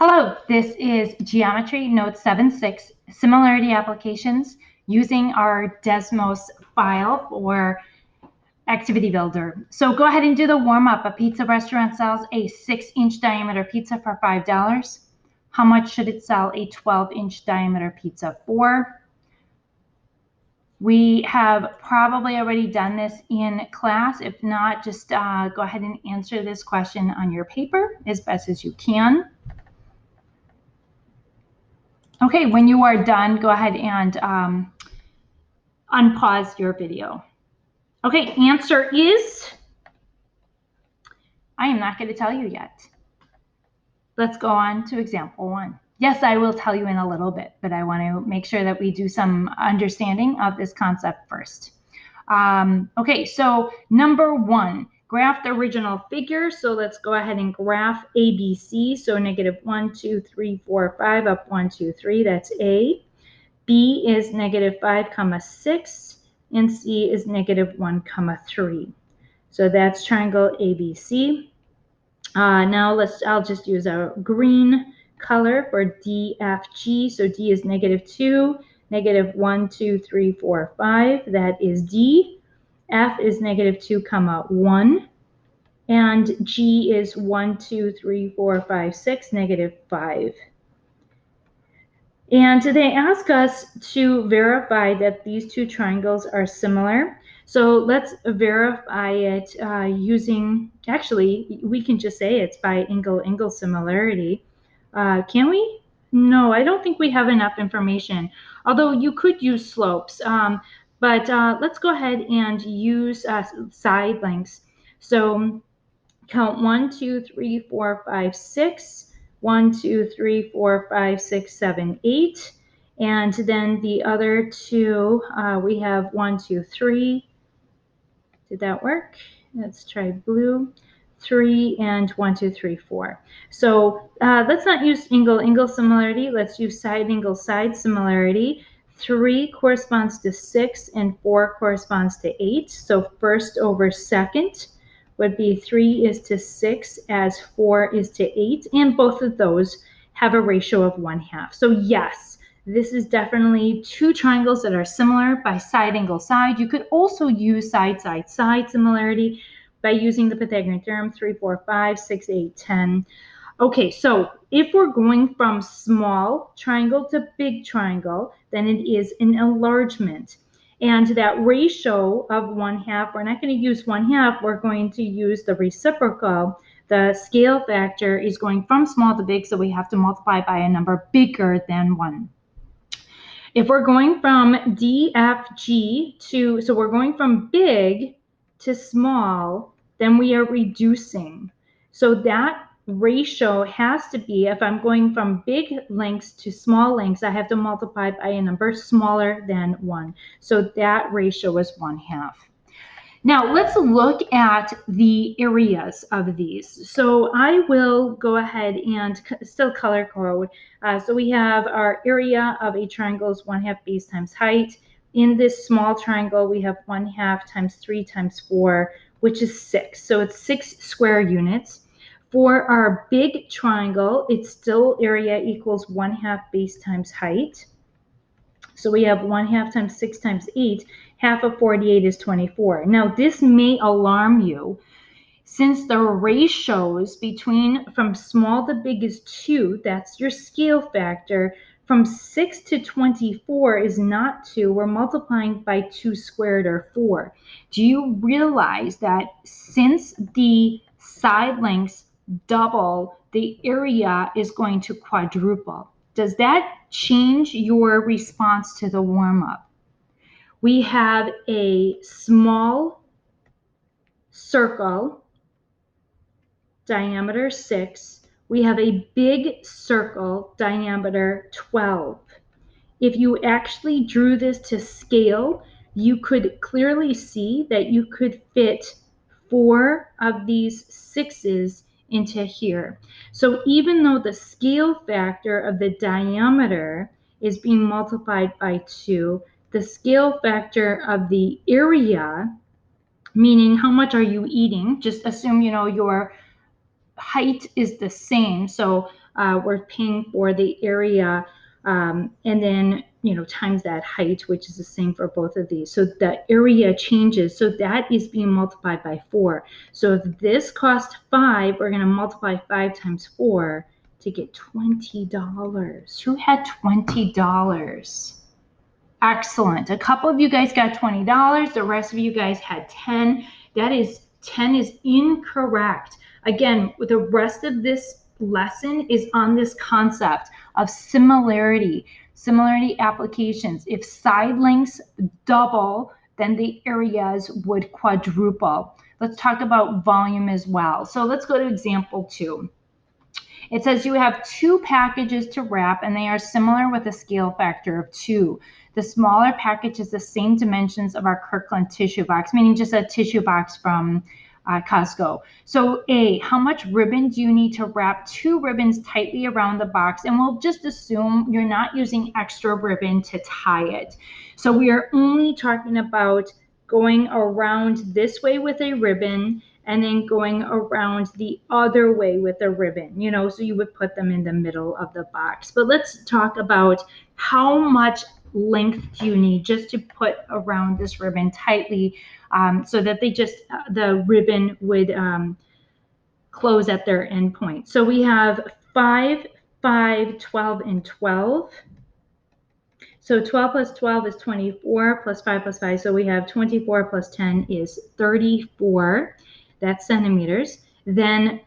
Hello, this is Geometry Note 7.6, Similarity Applications using our Desmos file for Activity Builder. So go ahead and do the warm-up. A pizza restaurant sells a 6-inch diameter pizza for $5. How much should it sell a 12-inch diameter pizza for? We have probably already done this in class. If not, just go ahead and answer this question on your paper as best as you can. Okay, when you are done, go ahead and unpause your video. Okay, answer is, I am not going to tell you yet. Let's go on to example 1. Yes, I will tell you in a little bit, but I want to make sure that we do some understanding of this concept first. Okay, so number 1, graph the original figure. So let's go ahead and graph ABC. So negative 1, 2, 3, 4, 5, up 1, 2, 3, that's A. B is negative 5, 6, and C is negative 1, 3. So that's triangle ABC. Now I'll just use a green color for DFG. So D is negative 2, negative 1, 2, 3, 4, 5. That is D. F is negative 2, 1. And G is 1, 2, 3, 4, 5, 6, negative 5. And they ask us to verify that these two triangles are similar. So let's verify it using, actually, we can just say it's by angle-angle similarity. Can we? No, I don't think we have enough information, although you could use slopes. But let's go ahead and use side lengths. So count 1, 2, 3, 4, 5, 6. 1, 2, 3, 4, 5, 6, 7, 8. And then the other two, we have 1, 2, 3. Did that work? Let's try blue. 3 and 1, 2, 3, 4. So let's not use angle-angle similarity. Let's use side-angle-side similarity. 3 corresponds to 6 and 4 corresponds to 8. So first over second would be 3 is to 6 as 4 is to 8, and both of those have a ratio of 1/2. So yes, this is definitely two triangles that are similar by side angle side. You could also use side side side similarity by using the Pythagorean theorem 3, 4, 5, 6, 8, 10. Okay, so if we're going from small triangle to big triangle, then it is an enlargement. And that ratio of 1/2, we're not going to use 1/2, we're going to use the reciprocal. The scale factor is going from small to big, so we have to multiply by a number bigger than 1. If we're going from DFG to, so we're going from big to small, then we are reducing. So that ratio has to be, if I'm going from big lengths to small lengths, I have to multiply by a number smaller than 1. So that ratio is 1/2. Now let's look at the areas of these. So I will go ahead and still color code. So we have our area of a triangle is 1/2 base times height. In this small triangle, we have 1/2 times 3 times 4, which is 6. So it's 6 square units. For our big triangle, its still area equals 1/2 base times height. So we have 1/2 times 6 times 8. Half of 48 is 24. Now this may alarm you, since the ratios between from small to big is 2, that's your scale factor. From 6 to 24 is not 2. We're multiplying by 2 squared or 4. Do you realize that since the side lengths double, the area is going to quadruple? Does that change your response to the warm-up? We have a small circle, diameter 6. We have a big circle, diameter 12. If you actually drew this to scale, you could clearly see that you could fit 4 of these 6s into here. So even though the scale factor of the diameter is being multiplied by 2, the scale factor of the area, meaning how much are you eating, just assume your height is the same. So we're paying for the area, and then, times that height, which is the same for both of these. So the area changes. So that is being multiplied by 4. So if this cost 5, we're going to multiply 5 times 4 to get $20. Who had $20? Excellent. A couple of you guys got $20. The rest of you guys had 10. 10 is incorrect. Again, the rest of this lesson is on this concept of similarity applications. If side lengths double, then the areas would quadruple. Let's talk about volume as well. So let's go to example 2. It says you have 2 packages to wrap and they are similar with a scale factor of 2. The smaller package is the same dimensions of our Kirkland tissue box, meaning just a tissue box from Costco. So A, how much ribbon do you need to wrap 2 ribbons tightly around the box? And we'll just assume you're not using extra ribbon to tie it. So we are only talking about going around this way with a ribbon and then going around the other way with a ribbon, so you would put them in the middle of the box. But let's talk about how much length do you need just to put around this ribbon tightly, so that the ribbon would close at their end point. So we have 5, 5, 12, and 12. So 12 plus 12 is 24, plus 5 plus 5. So we have 24 plus 10 is 34. That's centimeters. Then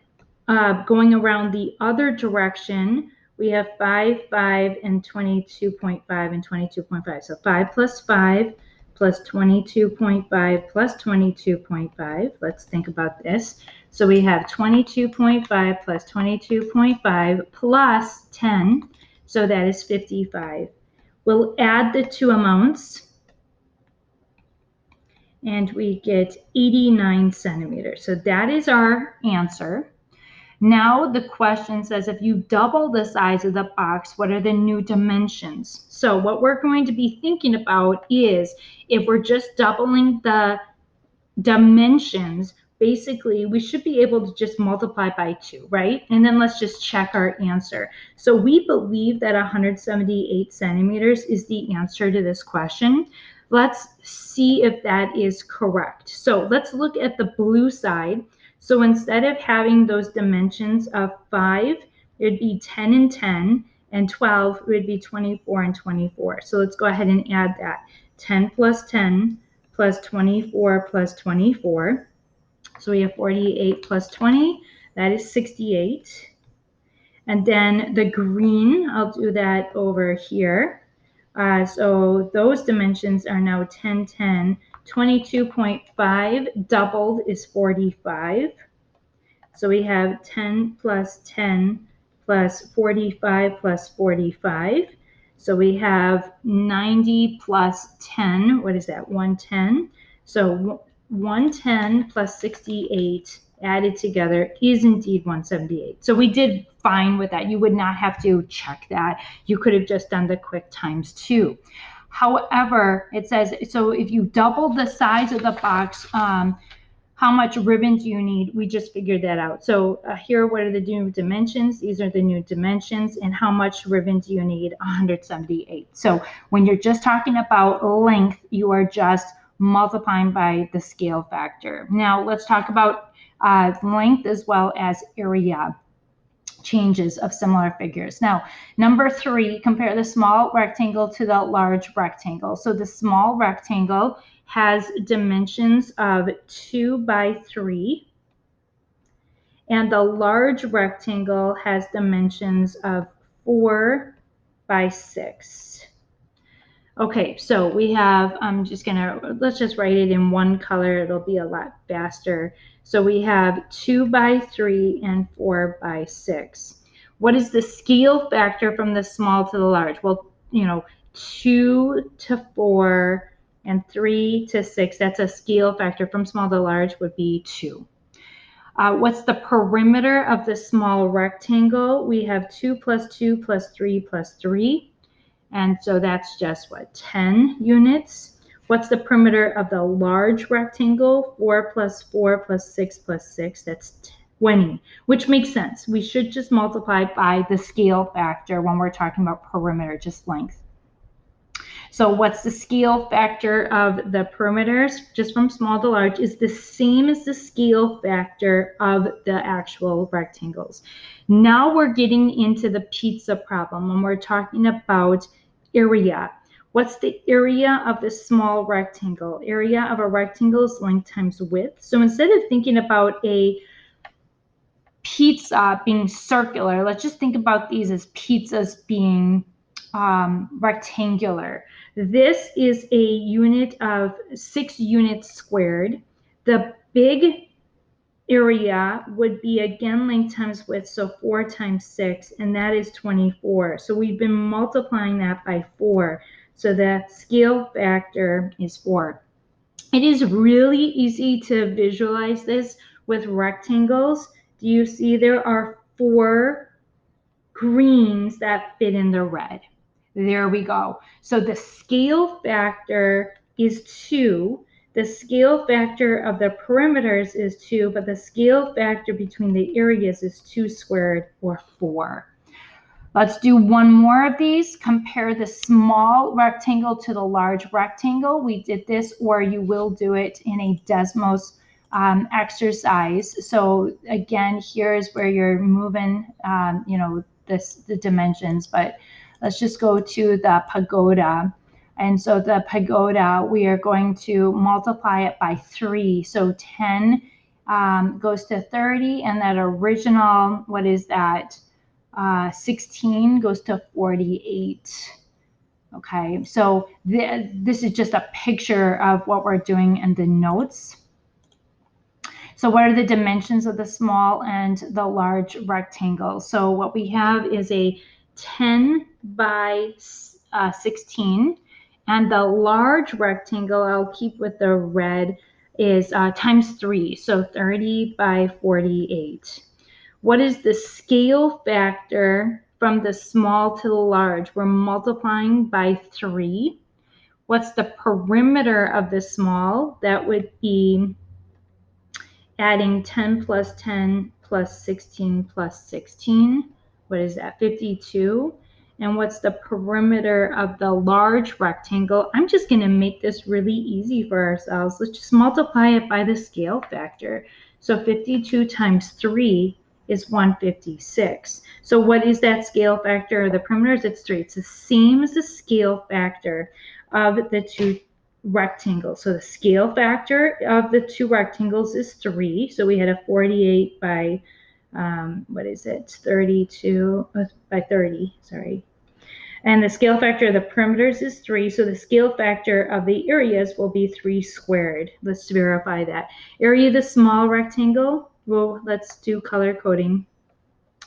going around the other direction, we have 5, 5, and 22.5 and 22.5. So 5 plus 5 plus 22.5 plus 22.5. Let's think about this. So we have 22.5 plus 22.5 plus 10. So that is 55. We'll add the 2 amounts and we get 89 centimeters. So that is our answer. Now the question says, if you double the size of the box, what are the new dimensions? So what we're going to be thinking about is, if we're just doubling the dimensions, basically we should be able to just multiply by 2, right? And then let's just check our answer. So we believe that 178 centimeters is the answer to this question. Let's see if that is correct. So let's look at the blue side. So instead of having those dimensions of 5, it would be 10 and 10, and 12, it would be 24 and 24. So let's go ahead and add that. 10 plus 10 plus 24 plus 24. So we have 48 plus 20, that is 68. And then the green, I'll do that over here. So those dimensions are now 10, 10. 22.5 doubled is 45. So we have 10 plus 10 plus 45 plus 45. So we have 90 plus 10. What is that? 110. So 110 plus 68 added together is indeed 178. So we did fine with that. You would not have to check that. You could have just done the quick times 2. However, it says, so if you double the size of the box, how much ribbon do you need? We just figured that out. So here, what are the new dimensions? These are the new dimensions. And how much ribbon do you need? 178. So when you're just talking about length, you are just multiplying by the scale factor. Now let's talk about length as well as area changes of similar figures. Now, number 3, compare the small rectangle to the large rectangle. So the small rectangle has dimensions of 2 by 3, and the large rectangle has dimensions of 4 by 6. Okay, so we have, let's just write it in one color. It'll be a lot faster. So we have 2 by 3 and 4 by 6. What is the scale factor from the small to the large? Well, 2 to 4 and 3 to 6, that's a scale factor from small to large would be 2. What's the perimeter of the small rectangle? We have 2 plus 2 plus 3 plus 3. And so that's just 10 units. What's the perimeter of the large rectangle? 4 plus 4 plus 6 plus 6. That's 20, which makes sense. We should just multiply by the scale factor when we're talking about perimeter, just length. So what's the scale factor of the perimeters, just from small to large, is the same as the scale factor of the actual rectangles. Now we're getting into the pizza problem when we're talking about area. What's the area of the small rectangle? Area of a rectangle is length times width. So instead of thinking about a pizza being circular, let's just think about these as pizzas being rectangular. This is a unit of 6 units squared. The big area would be again length times width, so 4 times 6, and that is 24. So we've been multiplying that by 4. So the scale factor is 4. It is really easy to visualize this with rectangles. Do you see there are 4 greens that fit in the red? There we go. So the scale factor is 2. The scale factor of the perimeters is 2, but the scale factor between the areas is 2 squared, or 4. Let's do one more of these. Compare the small rectangle to the large rectangle. We did this, or you will do it in a Desmos exercise. So again, here's where you're moving, the dimensions, but let's just go to the pagoda. And so the pagoda, we are going to multiply it by 3. So 10 goes to 30, and that original, what is that? 16 goes to 48. Okay, so this is just a picture of what we're doing in the notes. So what are the dimensions of the small and the large rectangle? So what we have is a 10 by 16, and the large rectangle, I'll keep with the red, is times 3, so 30 by 48. What is the scale factor from the small to the large? We're multiplying by 3. What's the perimeter of the small? That would be adding 10 plus 10 plus 16 plus 16. What is that? 52. And what's the perimeter of the large rectangle? I'm just going to make this really easy for ourselves. Let's just multiply it by the scale factor. So 52 times 3 is 156. So what is that scale factor of the perimeters? It's 3. It's the same as the scale factor of the two rectangles. So the scale factor of the two rectangles is 3. So we had a 48 by, 32, by 30, sorry. And the scale factor of the perimeters is 3. So the scale factor of the areas will be 3 squared. Let's verify that. Area of the small rectangle, well, let's do color coding.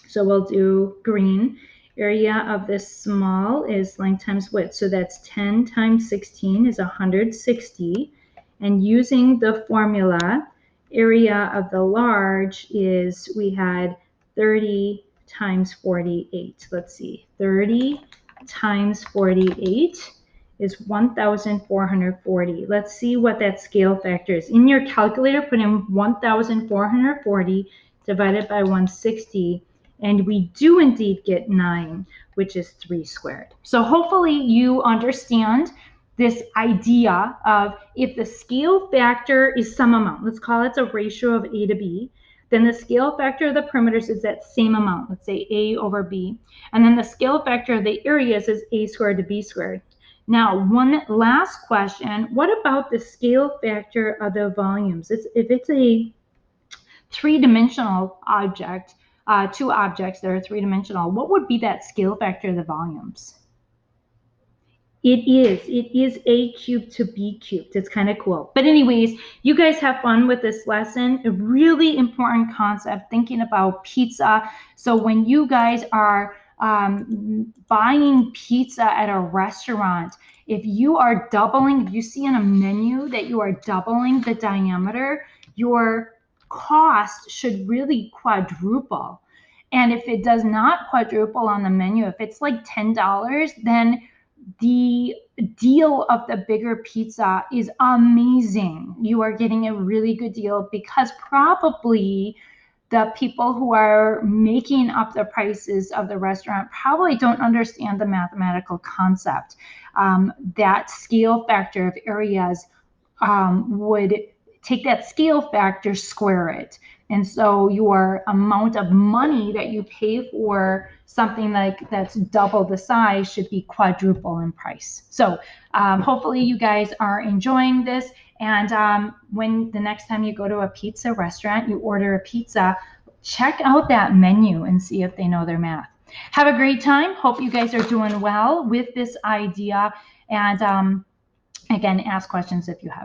So we'll do green. Area of this small is length times width. So that's 10 times 16 is 160. And using the formula, area of the large is, we had 30 times 48. Let's see, 30 times 48 is 1,440. Let's see what that scale factor is. In your calculator, put in 1,440 divided by 160. And we do indeed get 9, which is 3 squared. So hopefully you understand this idea of, if the scale factor is some amount, let's call it a ratio of A to B, then the scale factor of the perimeters is that same amount, let's say A over B. And then the scale factor of the areas is A squared to B squared. Now, one last question, what about the scale factor of the volumes? If it's a three-dimensional object, two objects that are three-dimensional, what would be that scale factor of the volumes? It is A cubed to B cubed. It's kind of cool. But anyways, you guys have fun with this lesson. A really important concept, thinking about pizza. So when you guys are buying pizza at a restaurant, if you are doubling, if you see on a menu that you are doubling the diameter, your cost should really quadruple. And if it does not quadruple on the menu, if it's like $10, then the deal of the bigger pizza is amazing. You are getting a really good deal, because probably the people who are making up the prices of the restaurant probably don't understand the mathematical concept. That scale factor of areas would take that scale factor, square it. And so your amount of money that you pay for something like that's double the size should be quadruple in price. So hopefully you guys are enjoying this. And when the next time you go to a pizza restaurant, you order a pizza, check out that menu and see if they know their math. Have a great time. Hope you guys are doing well with this idea. And again, ask questions if you have